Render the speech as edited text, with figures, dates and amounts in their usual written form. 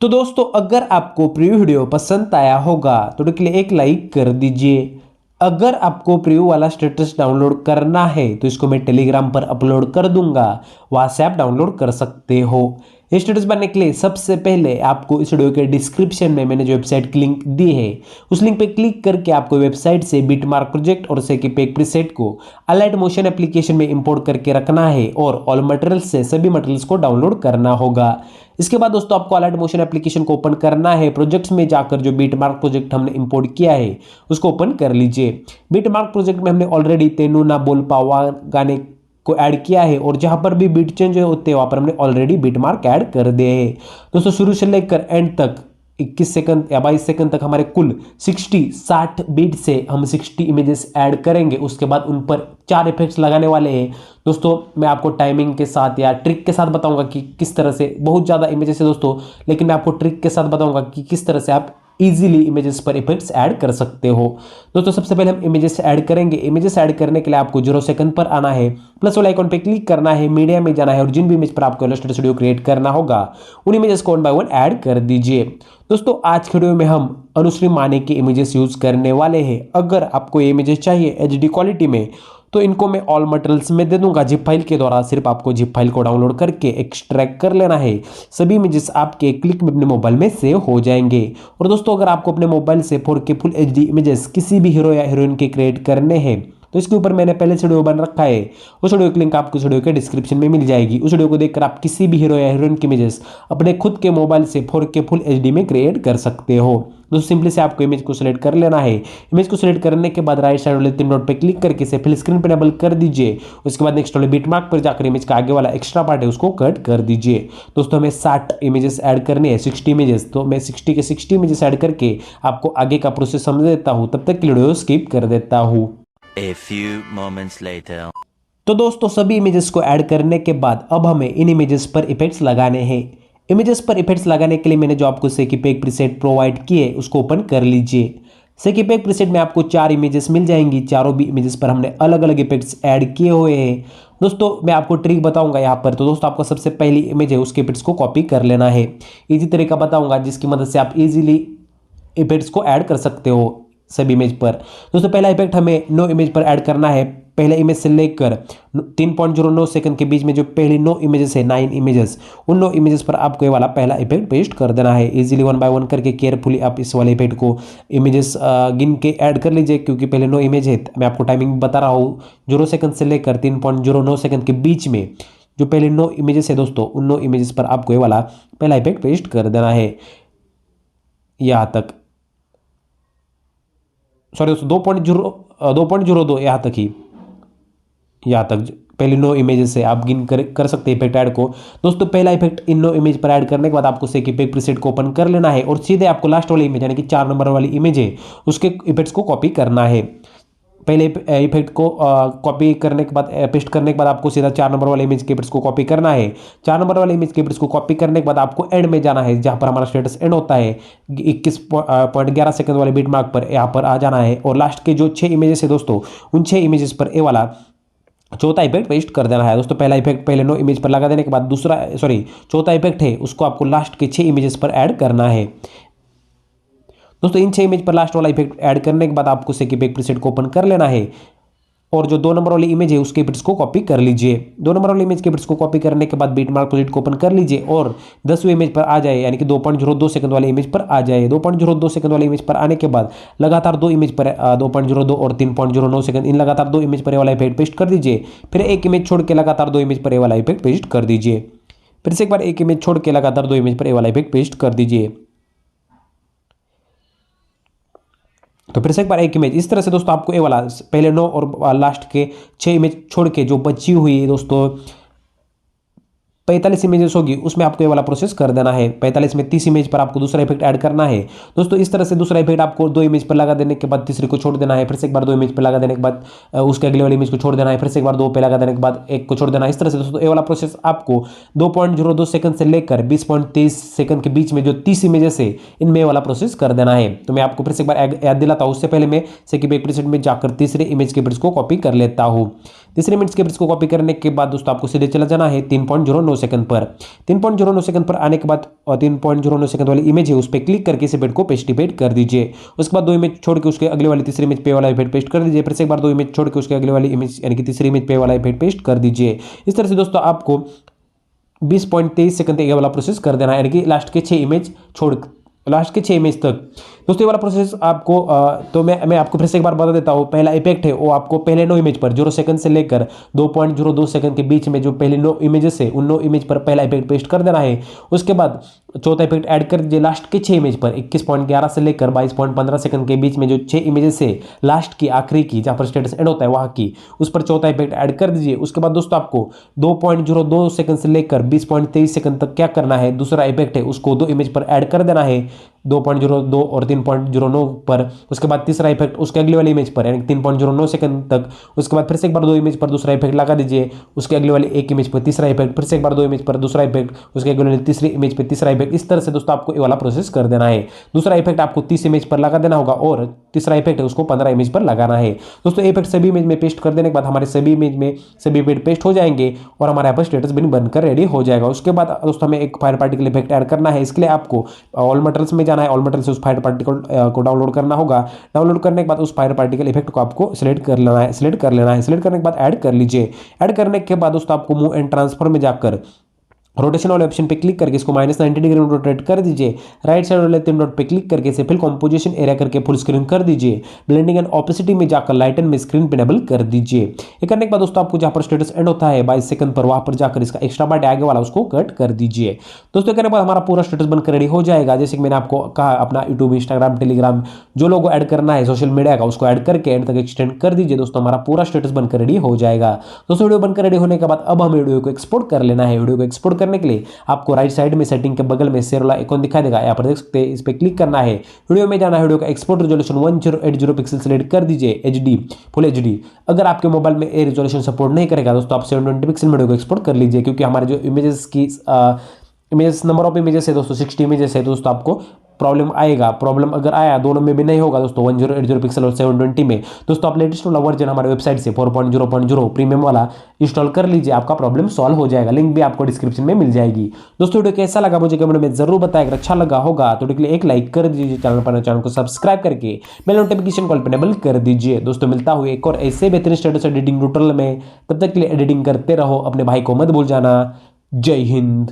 तो दोस्तों अगर आपको प्रीव्यू वीडियो पसंद आया होगा तो के लिए एक लाइक कर दीजिए। अगर आपको प्रीव्यू वाला स्टेटस डाउनलोड करना है तो इसको मैं टेलीग्राम पर अपलोड कर दूंगा, वहां से आप डाउनलोड कर सकते हो। ये स्टेटस बनने के लिए सबसे पहले आपको इस वीडियो के डिस्क्रिप्शन में मैंने जो वेबसाइट की लिंक दी है उस लिंक पे क्लिक करके आपको वेबसाइट से बिटमार्क प्रोजेक्ट और सेकीपैक प्रीसेट को अलाइट मोशन एप्लीकेशन में इंपोर्ट करके रखना है और ऑल मटेरियल्स से सभी मटेरियल्स को डाउनलोड करना होगा। इसके बाद दोस्तों आपको अलाइट मोशन एप्लीकेशन को ओपन करना है। प्रोजेक्ट्स में जाकर जो बीटमार्क प्रोजेक्ट हमने इंपोर्ट किया है उसको ओपन कर लीजिए। बीटमार्क प्रोजेक्ट में हमने ऑलरेडी तेनू ना बोल पावान गाने को ऐड किया है और जहां पर भी बीट चेंज होते हैं वहां पर हमने ऑलरेडी बीटमार्क ऐड कर दिए हैं। दोस्तों शुरू से लेकर एंड तक 21 सेकंड या 22 सेकंड तक हमारे कुल 60 बीट से हम 60 इमेजेस ऐड करेंगे। उसके बाद उन पर 4 इफेक्ट्स लगाने वाले हैं। दोस्तों मैं आपको टाइमिंग के साथ या ट्रिक के साथ बताऊंगा कि किस तरह से, बहुत ज़्यादा इमेजेस है दोस्तों, लेकिन मैं आपको ट्रिक के साथ बताऊंगा कि किस तरह से आप इजीली इमेजेस पर इफेक्ट्स ऐड कर सकते हो। दोस्तों सबसे पहले हम इमेजेस ऐड करेंगे। इमेजेस ऐड करने के लिए आपको 0 सेकंड पर आना है, प्लस वाला आइकॉन पे क्लिक करना है, मीडिया में जाना है और जिन भी इमेज पर आपको इलस्ट्रेटर स्टूडियो क्रिएट करना होगा उन इमेजेस को 1 बाय 1 ऐड कर दीजिए। दोस्तों आज के वीडियो में हम अनुश्री माने के इमेजेस यूज करने वाले हैं। अगर आपको ये इमेजेस चाहिए एचडी क्वालिटी में तो इनको मैं ऑल मटेरियल्स में दे दूंगा जिप फाइल के द्वारा। सिर्फ आपको जिप फाइल को डाउनलोड करके एक्सट्रैक्ट कर लेना है। सभी इमेजेस आपके क्लिक में अपने मोबाइल में सेव हो जाएंगे। और दोस्तों अगर आपको अपने मोबाइल से 4K फुल एचडी इमेजेस किसी भी हीरो या हीरोइन के क्रिएट करने हैं तो इसके ऊपर मैंने पहले से वीडियो बन रखा है, उस वीडियो की लिंक आपको इस वीडियो के डिस्क्रिप्शन में मिल जाएगी। उस वीडियो को देखकर आप किसी भी हीरो या हीरोइन की इमेजेस अपने खुद के मोबाइल से 4K फुल एचडी में क्रिएट कर सकते हो। दोस्तों सिंपली से आपको इमेज को सिलेक्ट कर लेना है। इमेज को सिलेक्ट करने के बाद राइट साइड वाले 3 डॉट पे क्लिक करके इसे फिल स्क्रीन पर एनेबल कर दीजिए। उसके बाद नेक्स्ट वाले बिटमार्क पर जाकर इमेज का आगे वाला एक्स्ट्रा पार्ट है उसको कट कर दीजिए। दोस्तों हमें 60 इमेजेस ऐड करनी है, 60 इमेजेस, तो मैं 60 के 60 इमेजेस ऐड करके आपको आगे का प्रोसेस समझ देता हूँ। तब तक की वीडियो स्किप कर देता हूँ। A few moments later. तो दोस्तों सभी इमेजेस को ऐड करने के बाद अब हमें इन इमेजेस पर इफेक्ट्स लगाने हैं। इमेजेस पर इफेक्ट्स लगाने के लिए मैंने जो आपको सेकीपैक प्रीसेट प्रोवाइड किए उसको ओपन कर लीजिए। सेकीपैक प्रीसेट में आपको 4 इमेजेस मिल जाएंगी। चारों भी इमेजेस पर हमने अलग अलग इफेक्ट्स ऐड किए हुए हैं। दोस्तों मैं आपको ट्रिक बताऊंगा यहाँ पर। तो दोस्तों आपको सबसे पहली इमेज है उसके इफेक्ट्स को कॉपी कर लेना है। इजी तरीका बताऊंगा जिसकी मदद से आप इजीली इफेक्ट्स को ऐड कर सकते हो सभी इमेज पर। दोस्तों पहला इफेक्ट हमें 9 इमेज पर ऐड करना है। पहले इमेज से लेकर 3.09 सेकंड के बीच में जो पहली 9 इमेजेस है, 9 इमेजेस, उन 9 इमेजेस पर आपको ये वाला पहला इफेक्ट पेस्ट कर देना है। इजीली 1 बाय 1 करके केयरफुली आप इस वाले इफेक्ट को इमेजेस गिन के ऐड कर लीजिए, क्योंकि पहले 9 इमेज है। मैं आपको टाइमिंग बता रहा हूँ, 0 सेकंड से लेकर 3.09 सेकंड के बीच में जो पहले 9 इमेजेस है दोस्तों, उन 9 इमेजेस पर आपको ये वाला पहला इफेक्ट पेस्ट कर देना है। यहाँ तक, सॉरी दोस्तों 2.02 यहाँ तक ही, यहाँ तक पहले 9 इमेजेस से आप गिन कर सकते हैं इफेक्ट ऐड को। दोस्तों पहला इफेक्ट इन 9 इमेज पर ऐड करने के बाद आपको सेकीपैक प्रीसेट को ओपन कर लेना है और सीधे आपको लास्ट वाली इमेज यानी कि 4 नंबर वाली इमेज है उसके इफेक्ट्स को कॉपी करना है। पहले इफेक्ट को कॉपी करने के बाद, पेस्ट करने के बाद आपको सीधा 4 नंबर वाले इमेज के इफेक्ट्स को कॉपी करना है। 4 नंबर वाले इमेज के इफेक्ट्स को कॉपी करने के बाद आपको एंड में जाना है, जहां पर हमारा स्टेटस एंड होता है 21.11 सेकंड वाले बीट मार्क पर, यहाँ पर आ जाना है और लास्ट के जो 6 इमेजेस है दोस्तों उन 6 इमेजेस पर ए वाला चौथा इफेक्ट पेस्ट कर देना है। दोस्तों पहला इफेक्ट पहले 9 इमेज पर लगा देने के बाद चौथा इफेक्ट है उसको आपको लास्ट के 6 इमेजेस पर ऐड करना है। दोस्तों इन 6 इमेज पर लास्ट वाला इफेक्ट ऐड करने के बाद आपको सेकीपैक प्रीसेट को ओपन कर लेना है और जो 2 नंबर वाली इमेज है उसके इफेक्ट्स को कॉपी कर लीजिए। 2 नंबर वाली इमेज के इफेक्ट्स को कॉपी करने के बाद बीटमार्क प्रोजेक्ट को ओपन कर लीजिए और 10वीं इमेज पर आ जाए, यानी कि 2.02 सेकंड वाली इमेज पर आ जाए। 2.02 सेकंड वाली इमेज पर आने के बाद लगातार 2 इमेज पर 2.02 और 3.09 सेकंड, इन लगातार 2 इमेज पर वाला इफेक्ट पेस्ट कर दीजिए। फिर एक इमेज छोड़ के लगातार 2 इमेज पर वाला इफेक्ट पेस्ट कर दीजिए। फिर से एक बार एक इमेज छोड़ के लगातार 2 इमेज पर वाला इफेक्ट पेस्ट कर दीजिए। तो फिर से एक बार एक इमेज, इस तरह से दोस्तों आपको ये वाला पहले 9 और लास्ट के 6 इमेज छोड़ के जो बची हुई दोस्तों 45 इमेजेस होगी उसमें आपको ये वाला प्रोसेस कर देना है। 45 में 30 इमेज पर आपको दूसरा इफेक्ट ऐड करना है। दोस्तों इस तरह से दूसरा इफेक्ट आपको 2 इमेज पर लगा देने के बाद तीसरे को छोड़ देना है। फिर से एक बार 2 इमेज पर लगा देने के बाद उसके अगले वाली इमेज को छोड़ देना है। फिर से एक बार 2 पे लगा देने के बाद एक को छोड़ देना है। इस तरह से दोस्तों ये वाला प्रोसेस आपको 2.02 सेकंड से लेकर 20.23 सेकंड के बीच में जो 30 इमेजेस है इनमें वाला प्रोसेस कर देना है। तो मैं आपको फिर से एक बार याद दिलाता हूँ, उससे पहले मैं सेकीपैक प्रीसेट में जाकर तीसरे इमेज के इफेक्ट्स को कॉपी कर लेता हूँ। तीसरे इमेज के इसको कॉपी करने के बाद दोस्तों आपको सीधे चला जाना है 3.09 सेकंड पर। 3.09 सेकंड पर आने के बाद 3.09 सेकंड वाली इमेज है उस पर क्लिक करके इस इफेक्ट को पेस्टिफाइड कर दीजिए। उसके बाद 2 इमेज छोड़ के उसके अगले वाली तीसरी इमेज पे वाला इफेक्ट पेस्ट कर दीजिए। फिर से एक बार 2 इमेज छोड़ के उसके अगले वाली इमेज यानी कि तीसरी इमेज पे वाला इफेक्ट पेस्ट कर दीजिए। इस तरह से दोस्तों आपको 20.23 सेकंड तक ये वाला प्रोसेस कर देना है, यानी कि लास्ट के 6 इमेज छोड़ लास्ट के 6 इमेज तक। दोस्तों ये वाला प्रोसेस आपको तो मैं आपको फिर से एक बार बता देता हूँ। पहला इफेक्ट है वो आपको पहले 9 इमेज पर 0 सेकंड से लेकर 2.02 सेकंड के बीच में जो पहले 9 इमेजेस है उन 9 इमेज पर पहला इफेक्ट पेस्ट कर देना है। उसके बाद चौथा इफेक्ट ऐड कर दीजिए लास्ट के 6 इमेज पर 21.11 से लेकर 22.15 सेकंड के बीच में जो 6 इमेजेस है लास्ट की आखिरी की जहाँ पर स्टेटस एंड होता है वहाँ की, उस पर चौथा इफेक्ट ऐड कर दीजिए। उसके बाद दोस्तों आपको 2.02 सेकंड से लेकर 20.23 सेकंड तक क्या करना है, दूसरा इफेक्ट है उसको 2 इमेज पर ऐड कर देना है 2.02 और 3.09 पर। उसके बाद तीसरा इफेक्ट उसके अगले वाली इमेज पर यानी 3.09 सेकंड तक। उसके बाद फिर से एक बार 2 इमेज पर दूसरा इफेक्ट लगा दीजिए, उसके अगले वाले एक इमेज पर तीसरा इफेक्ट, फिर से एक बार 2 इमेज पर दूसरा इफेक्ट, उसके अगले वाली तीसरी इमेज पर तीसरा इफेक्ट। इस तरह से दोस्तों आपको ये वाला प्रोसेस कर देना है। दूसरा इफेक्ट आपको 30 इमेज पर लगा देना होगा और तीसरा इफेक्ट है उसको 15 इमेज पर लगाना है। दोस्तों इफेक्ट सभी इमेज में पेस्ट कर देने के बाद हमारे सभी इमेज में सभी इफेक्ट पेस्ट हो जाएंगे और हमारे यहाँ पर स्टेटस बिन बनकर रेडी हो जाएगा। उसके बाद दोस्तों हमें एक फायर पार्टिकल इफेक्ट ऐड करना है। इसके लिए आपको ऑल मटेरियल्स में जाना है, ऑल मटेरियल से उस फायर पार्टिकल को डाउनलोड करना होगा। डाउनलोड करने के बाद उस फायर पार्टिकल इफेक्ट को आपको सिलेक्ट कर लेना है। सिलेक्ट करने के बाद ऐड कर लीजिए। ऐड करने के बाद दोस्तों आपको मूव एंड ट्रांसफर में जाकर रोटेशन वाले ऑप्शन पे क्लिक करके इसको -90 डिग्री में रोटेट कर दीजिए। राइट साइड वाले 3 डॉट पे क्लिक करके इसे फिल कंपोजिशन एरिया करके फुल स्क्रीन कर दीजिए। ब्लेंडिंग एंड ऑपेसिटी में जाकर लाइटन में स्क्रीन पे इनेबल कर दीजिए। ये करने के बाद दोस्तों आपको जहां पर स्टेटस एंड होता है 22 सेकंड पर वहां पर जाकर इसका एक्स्ट्रा पार्ट आगे वाला उसको कट कर दीजिए। दोस्तों करने के बाद हमारा पूरा स्टेटस बनकर रेडी हो जाएगा। जैसे कि मैंने आपको कहा अपना यूट्यूब, इंस्टाग्राम, टेलीग्राम जो लोगो ऐड करना है सोशल मीडिया का उसको ऐड करके एंड तक एक्सटेंड कर दीजिए। दोस्तों हमारा पूरा स्टेटस बनकर रेडी हो जाएगा। दोस्तों वीडियो बनकर रेडी होने के बाद अब हमें वीडियो को एक्सपोर्ट कर लेना है। वीडियो को एक्सपोर्ट करने के लिए आपको राइट साइड में सेटिंग के बगल में शेयर वाला आइकॉन दिखाई देगा, यहाँ पर देख सकते हैं, इस पे क्लिक करना है। वीडियो में जाना है, वीडियो का एक्सपोर्ट रेजोल्यूशन 1080 पिक्सल सेलेक्ट कर दीजिए, HD फुल HD। अगर आपके मोबाइल में ये रेजोल्यूशन सपोर्ट नहीं करेगा दोस्तों आप 720 पिक्सल वीडियो को एक्सपोर्ट कर लीजिए, क्योंकि हमारे जो इमेजेस की इमेजेस नंबर ऑफ इमेजेस है दोस्तों 60 इमेजेस है दोस्तों आपको प्रॉब्लम आएगा। प्रॉब्लम अगर आया दोनों में भी नहीं होगा दोस्तों 1080 पिक्सल और 720 में दोस्तों आप लेटेस्ट वाला वर्जन हमारे वेबसाइट से 4.0.0 प्रीमियम वाला इंस्टॉल कर लीजिए, आपका प्रॉब्लम सॉल्व हो जाएगा। लिंक भी आपको डिस्क्रिप्शन में मिल जाएगी। दोस्तों वीडियो कैसा लगा मुझे कमेंट में जरूर बताएं। अगर अच्छा लगा होगा तो वीडियो के लिए एक लाइक कर दीजिए, चैनल को सब्सक्राइब करके बेल नोटिफिकेशन कॉल पर इनेबल कर दीजिए। दोस्तों मिलता हुआ एक और ऐसे बेहतरीन स्टेटस एडिटिंग ट्यूटोरियल में, तब तक के लिए एडिटिंग करते रहो, अपने भाई को मत भूल जाना। जय हिंद।